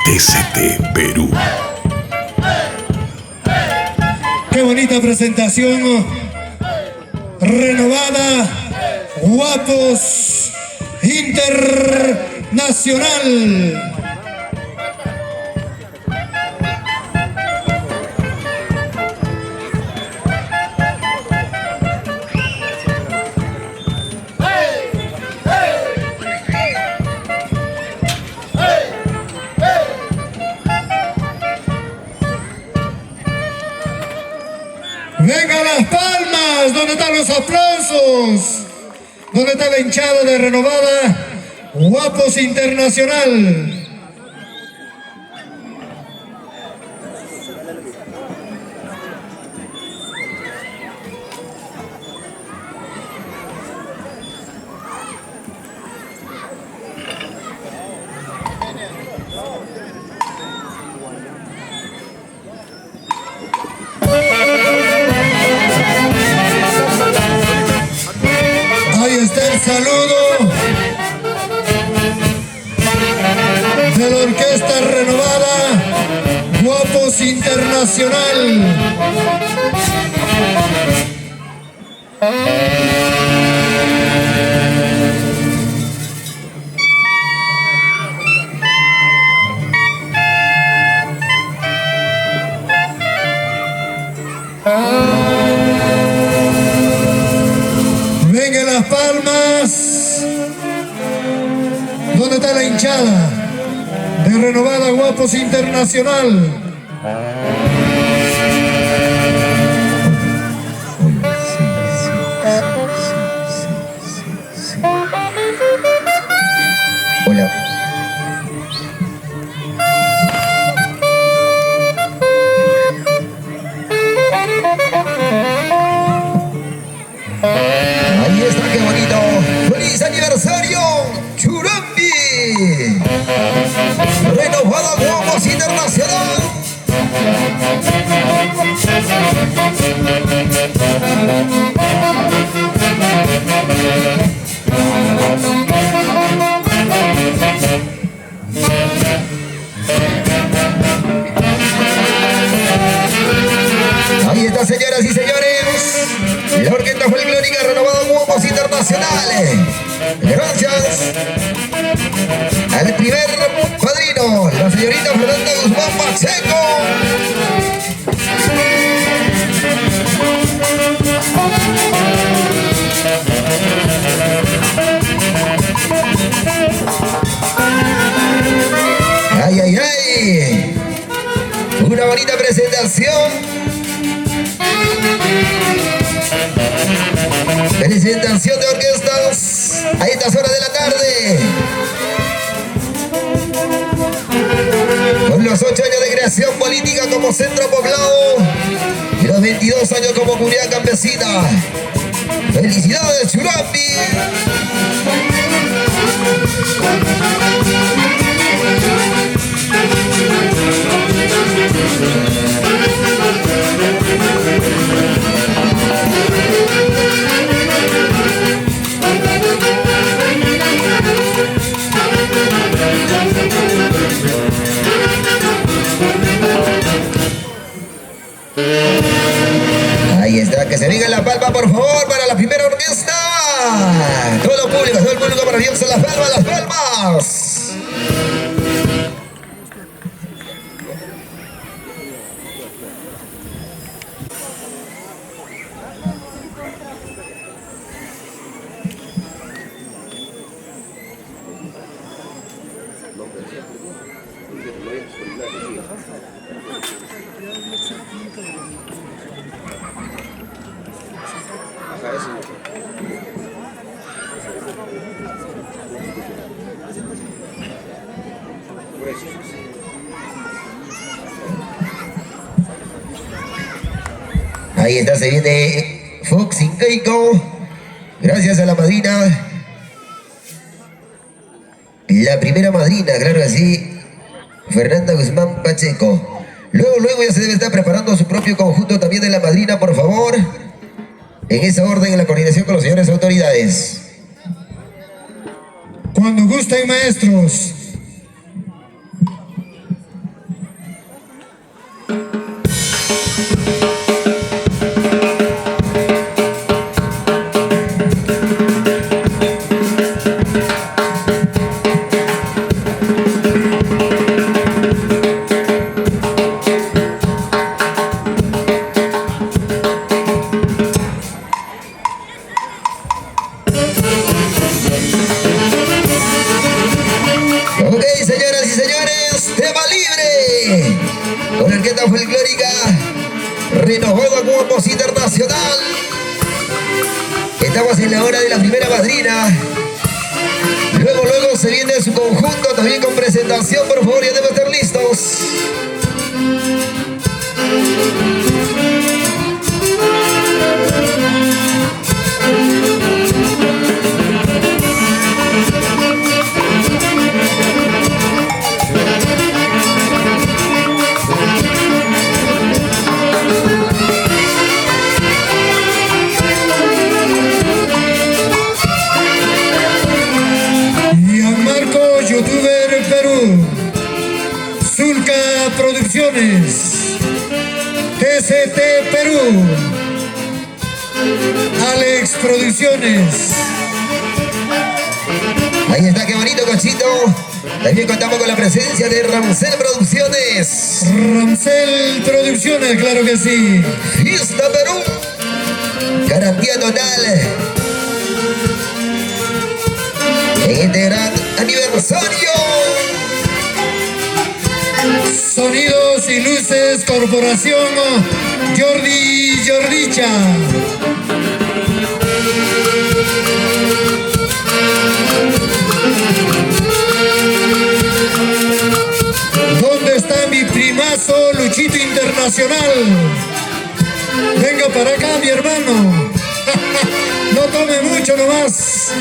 TCT Perú. Qué bonita presentación, renovada, Guapos Internacional. ¡Venga las palmas! ¿Dónde están los aplausos? ¿Dónde está la hinchada de renovada Guapos Internacional? Ahí está el saludo de la orquesta renovada Guapos Internacional. Vengan las palmas. ¿Dónde está la hinchada de renovada Guapos Internacional? Hola. Ahí está, qué bonito. ¡Feliz aniversario, Churambi! Renovada Guapos Internacional. Ahí está, señoras y señores, la orquesta folclórica renovada Guapos Internacionales. Gracias al primer padrino, la señorita Fernanda Guzmán Pacheco. Ay, ay, ay. Una bonita presentación. Presentación de orquestas a estas horas de la tarde. Con los 8 años de creación política como centro poblado y los 22 años como comunidad campesina. ¡Felicidades, Churambi! Ahí está, que se diga la palma por favor para la primera orquesta. Todo el público para Dios, las palmas, las palmas. Ahí está, se viene Fox y Keiko. Gracias a la madrina. La primera madrina, claro que sí, Fernanda Guzmán Pacheco. Luego ya se debe estar preparando su propio conjunto también de la madrina, por favor. En esa orden, en la coordinación con las señores autoridades. Cuando gusten, maestros. folclórica renovada como voz internacional. Estamos en la hora de la primera madrina. Luego se viene su conjunto también con presentación. Por favor, ya deben estar listos. Gianmarco, youtuber Perú. Zulca Producciones. TCT Perú. Alex Producciones. Ahí está, qué bonito, Cochito. También contamos con la presencia de Ramsel Producciones. Ramsel Producciones, claro que sí. Fiesta Perú. Garantía total. En este gran aniversario. Sonidos y luces, Corporación Jordi Jordicha. ¿Dónde está mi primazo Luchito Internacional? Venga para acá, mi hermano. No tome mucho nomás.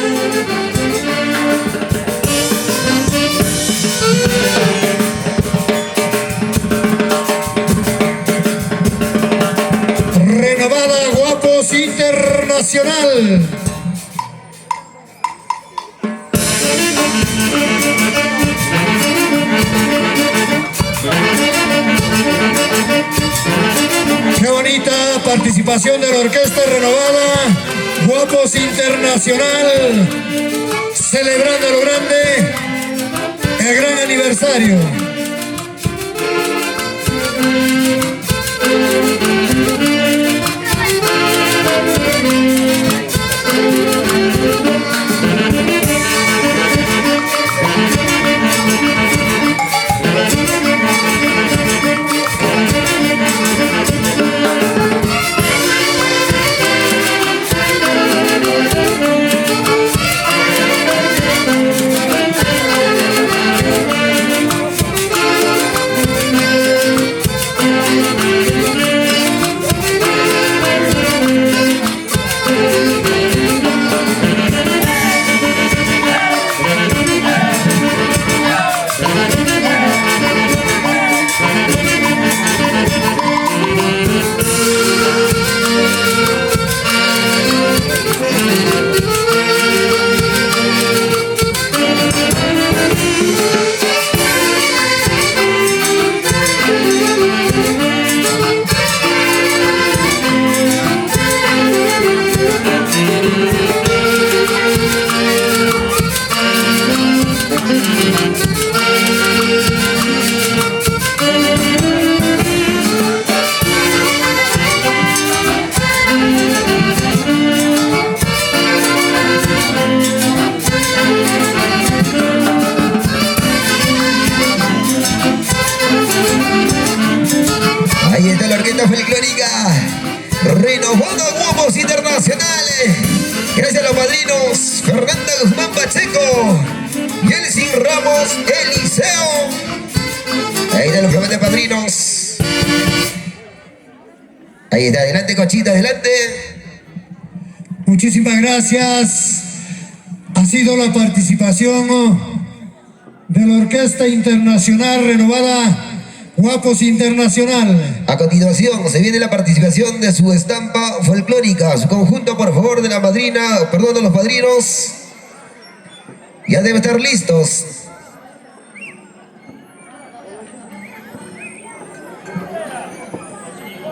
Renovada Guapos Internacional. Qué bonita participación de la orquesta renovada Guapos Internacional, celebrando a lo grande el gran aniversario. Ahí está la orquesta folclórica renovando Guapos Internacionales. Gracias a los padrinos Fernanda Guzmán Pacheco y Elsin Ramos Eliseo. Ahí están los flamantes padrinos. Ahí está, adelante, Cochita, adelante. Muchísimas gracias. Ha sido la participación de la Orquesta Internacional renovada Guapos Internacional. A continuación se viene la participación de su estampa folclórica, su conjunto, por favor, de la madrina, perdón, de los padrinos. Ya deben estar listos.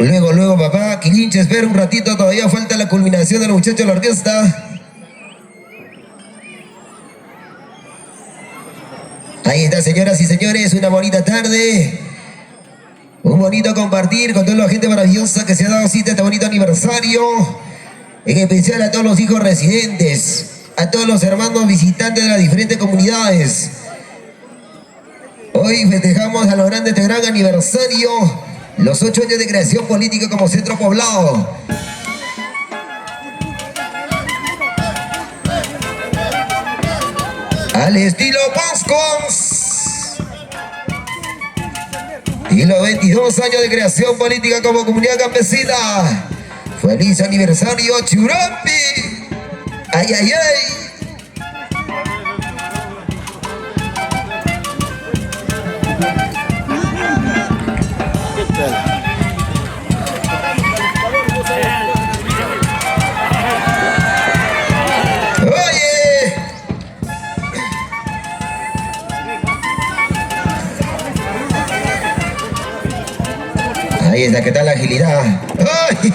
Luego, papá, Quilinche, espera un ratito, todavía falta la culminación de los muchachos de la orquesta. Ahí está, señoras y señores, una bonita tarde. Un bonito compartir con toda la gente maravillosa que se ha dado cita a este bonito aniversario. En especial a todos los hijos residentes, a todos los hermanos visitantes de las diferentes comunidades. Hoy festejamos a lo grande este gran aniversario Los 8 años de creación política como centro poblado. Al estilo Pascuas. Y los 22 años de creación política como comunidad campesina. ¡Feliz aniversario, Churampi! ¡Ay, ay, ay! ¡Oye! Ahí está, ¿qué tal la agilidad? ¡Ay!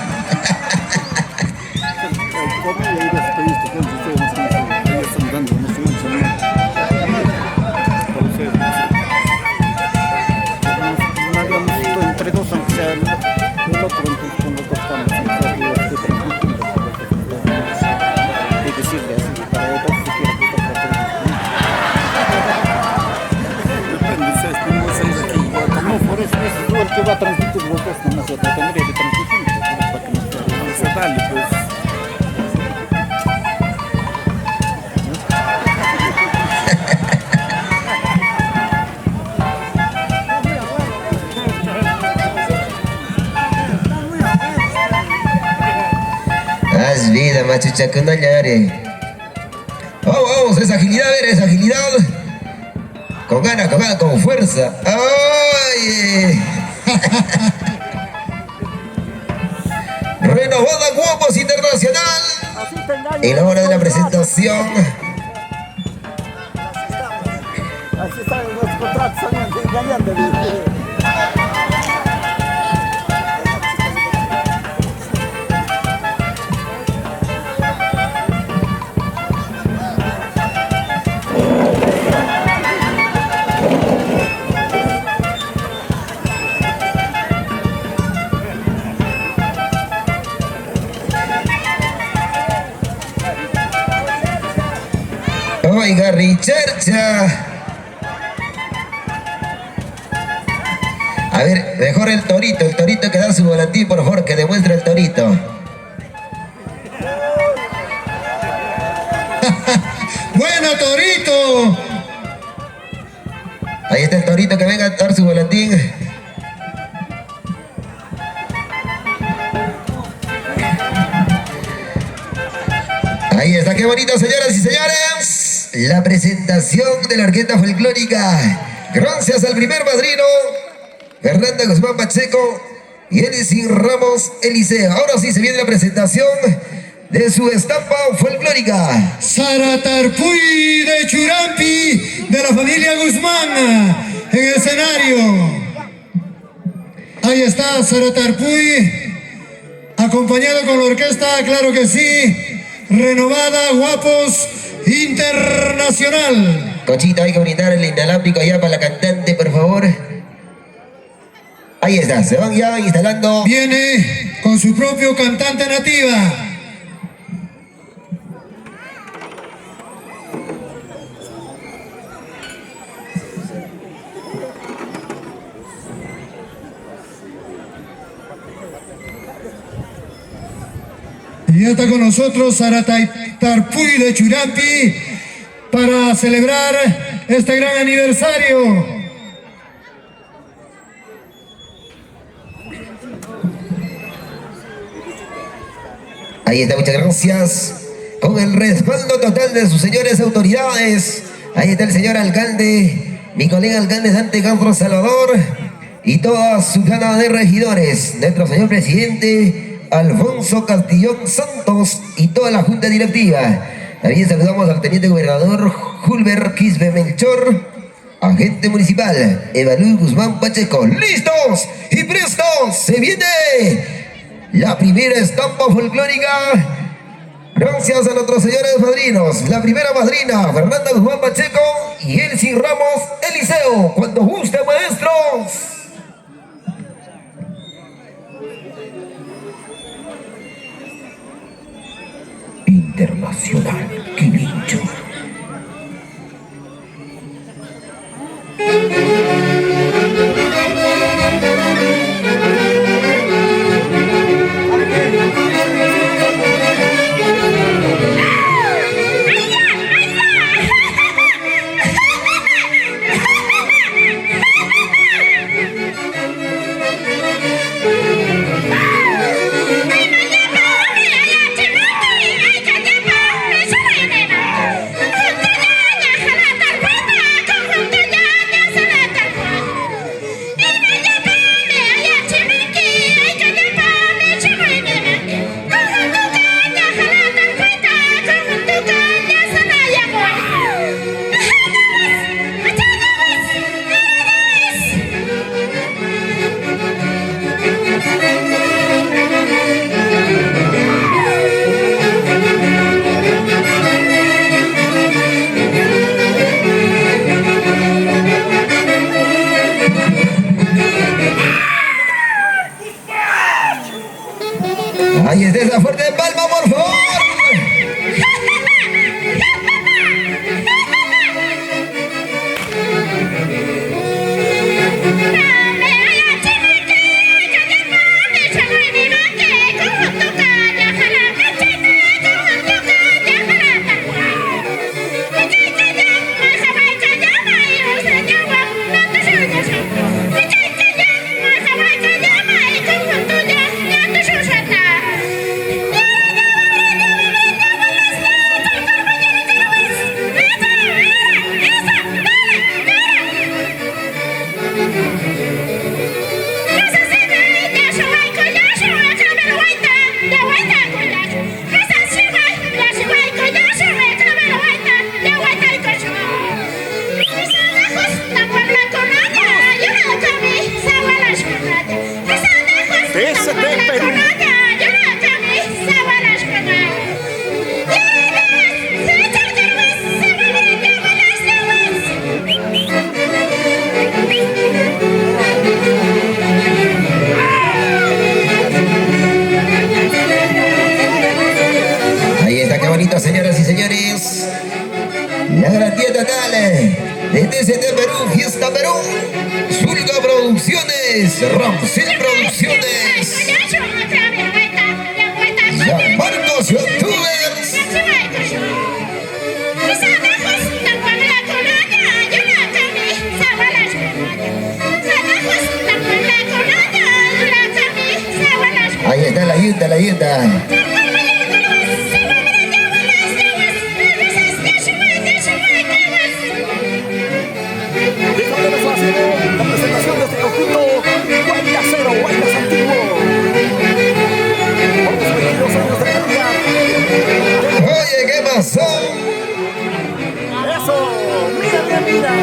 Que va a transmitir los dos con nosotros, tendría que transmitir para que no se dale, pues. Haz vida, machucha, con dañare. Vamos, esa agilidad, a ver, esa agilidad. Con ganas, con fuerza. ¡Oye! Renovada Guapos Internacional. En la hora de la presentación. Así están los contratos saliendo, engañando. Oiga, Richarcha. A ver, mejor el torito que da su volantín, por favor, que demuestre el torito. ¡Buena, Torito! Ahí está el torito que venga a dar su volantín. Ahí está, qué bonito, señoras y señores. La presentación de la orquesta folclórica. Gracias al primer padrino, Fernanda Guzmán Pacheco y Elsie Ramos Eliseo. Ahora sí se viene la presentación de su estampa folclórica. Saratarpuy de Churampi, de la familia Guzmán, en el escenario. Ahí está Saratarpuy, acompañado con la orquesta, claro que sí, renovada Guapos Internacional. Cochita, hay que brindar el inalámbrico allá para la cantante, por favor. Ahí está, se van ya instalando. Viene con su propio cantante nativa. Y ya está con nosotros Saratarpuy de Churampi para celebrar este gran aniversario. Ahí está, muchas gracias. Con el respaldo total de sus señores autoridades. Ahí está el señor alcalde, mi colega alcalde Dante Castro Salvador y toda su gana de regidores. Nuestro señor presidente Alfonso Castillón Santos y toda la junta directiva. También saludamos al teniente gobernador Julber Quispe Melchor, agente municipal Evalú Guzmán Pacheco. ¡Listos y prestos! ¡Se viene la primera estampa folclórica! Gracias a nuestros señores padrinos. La primera madrina, Fernanda Guzmán Pacheco y Elsie Ramos Eliseo. Cuando guste, maestros. Internacional, Quilincho. Señoras y señores, la garantía total de TCT Perú, Fiesta Perú, Zulga Producciones, Ramsel Producciones, Marcos Youtubers. Ahí está la yunta, la yunta. La presentación de este conjunto Guayas Cero, Guayas Antiguo. Por los 22 años de carrera. Oye, ¿qué pasó? Eso, mira, mira.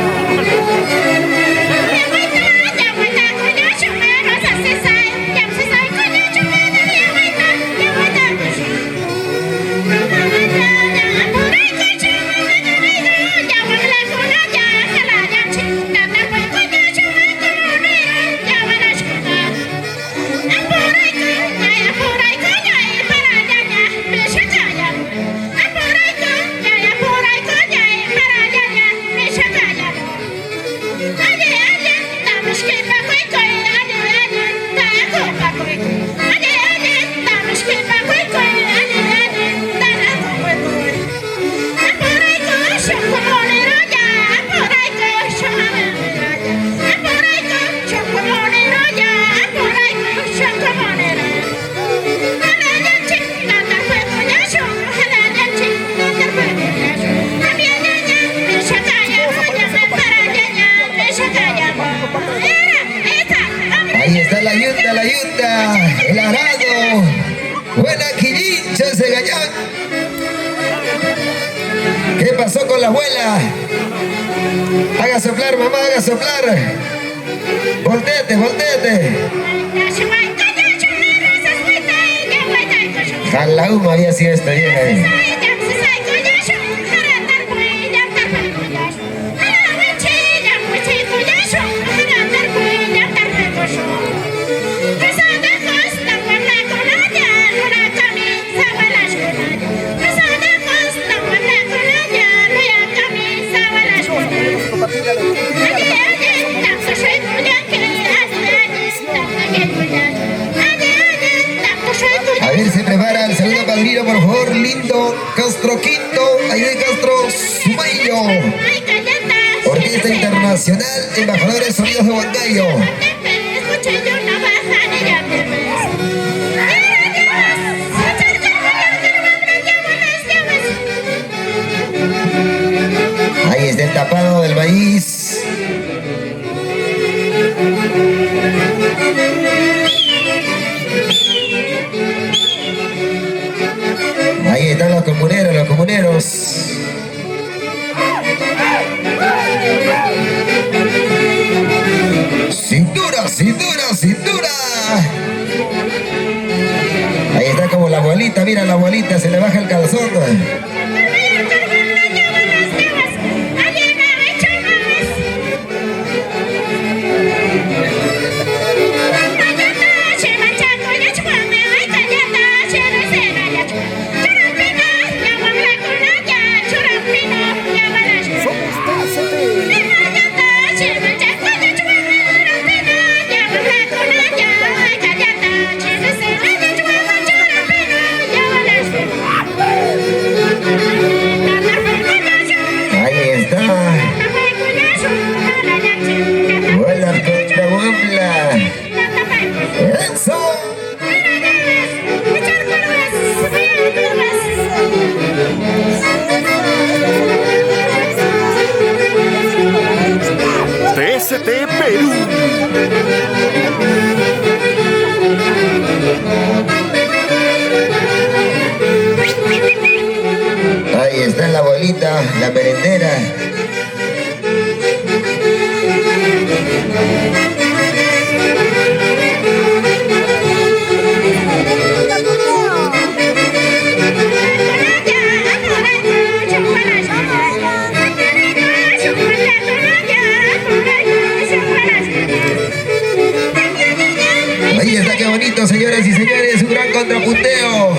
Ahí está la yunta, el arado. Buena quilincha ese gallán. ¿Qué pasó con la abuela? Haga soplar, mamá, haga soplar. Voltete, voltete. Jalauma había sido esto bien ahí. A ver, se prepara el segundo padrino, por favor, lindo Castro Quinto, ahí de Castro Sumayo, Orquesta Internacional, Embajadores Sonidos de Huancayo. Ahí está el tapado del maíz. Ahí están los comuneros, los comuneros. Cintura, cintura, cintura. Ahí está como la abuelita, mira la abuelita, se le baja el calzón. ST Perú. Ahí está la bolita, la merendera. Ahí está, qué bonito, señores y señores, un gran contrapunteo.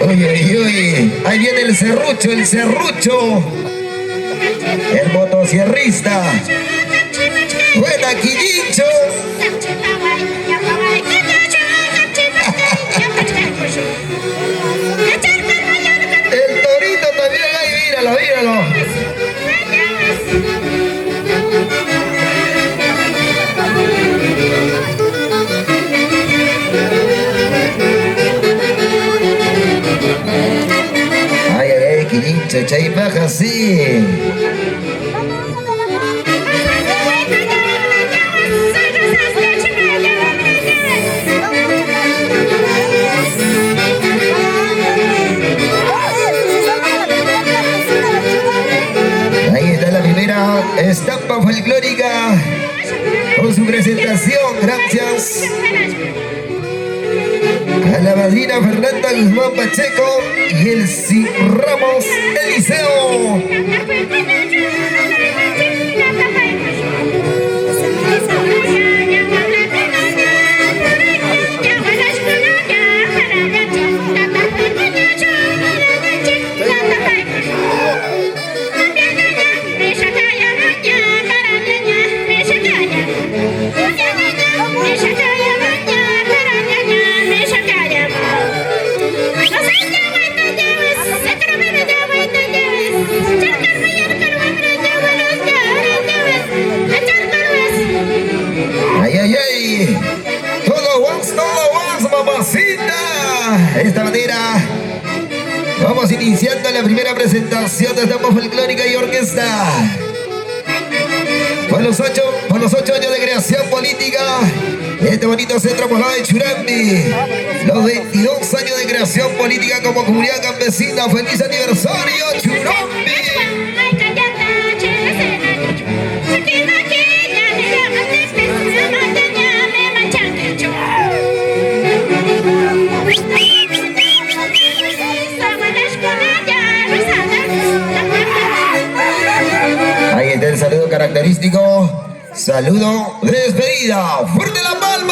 Uy, uy, uy, ahí viene el serrucho, el motosierrista. Buena, Quillincho. El torito también, ahí, míralo, míralo. Ay, ay, ay, Quillincho, chay baja, sí. Ahí está la primera estampa folclórica con su presentación. Gracias a la madrina Fernanda Guzmán Pacheco y el Ramos Eliseo. Ay, ay, ay. Todo once, mamacita. De esta manera vamos iniciando la primera presentación de estampa folclórica y orquesta. Por los 8 años de creación política, este bonito centro poblado de Churambi. Los 22 años de creación política como comunidad campesina. ¡Feliz aniversario, Churambi! Ahí está el saludo característico. Saludo de despedida. ¡Fuerte las palmas!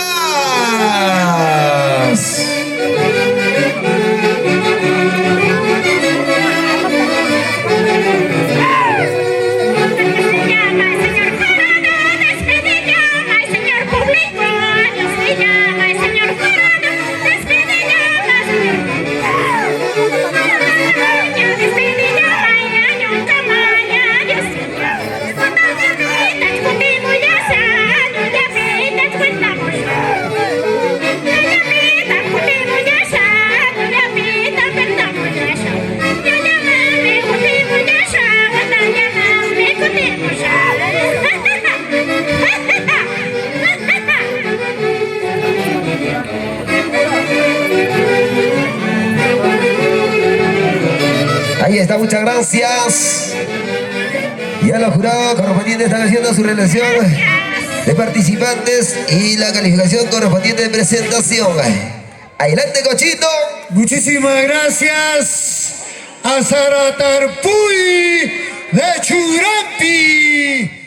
Ahí está, muchas gracias. Ya los jurados correspondientes están haciendo su relación de participantes y la calificación correspondiente de presentación. Adelante, Cochito. Muchísimas gracias a Saratarpuy de Churampi.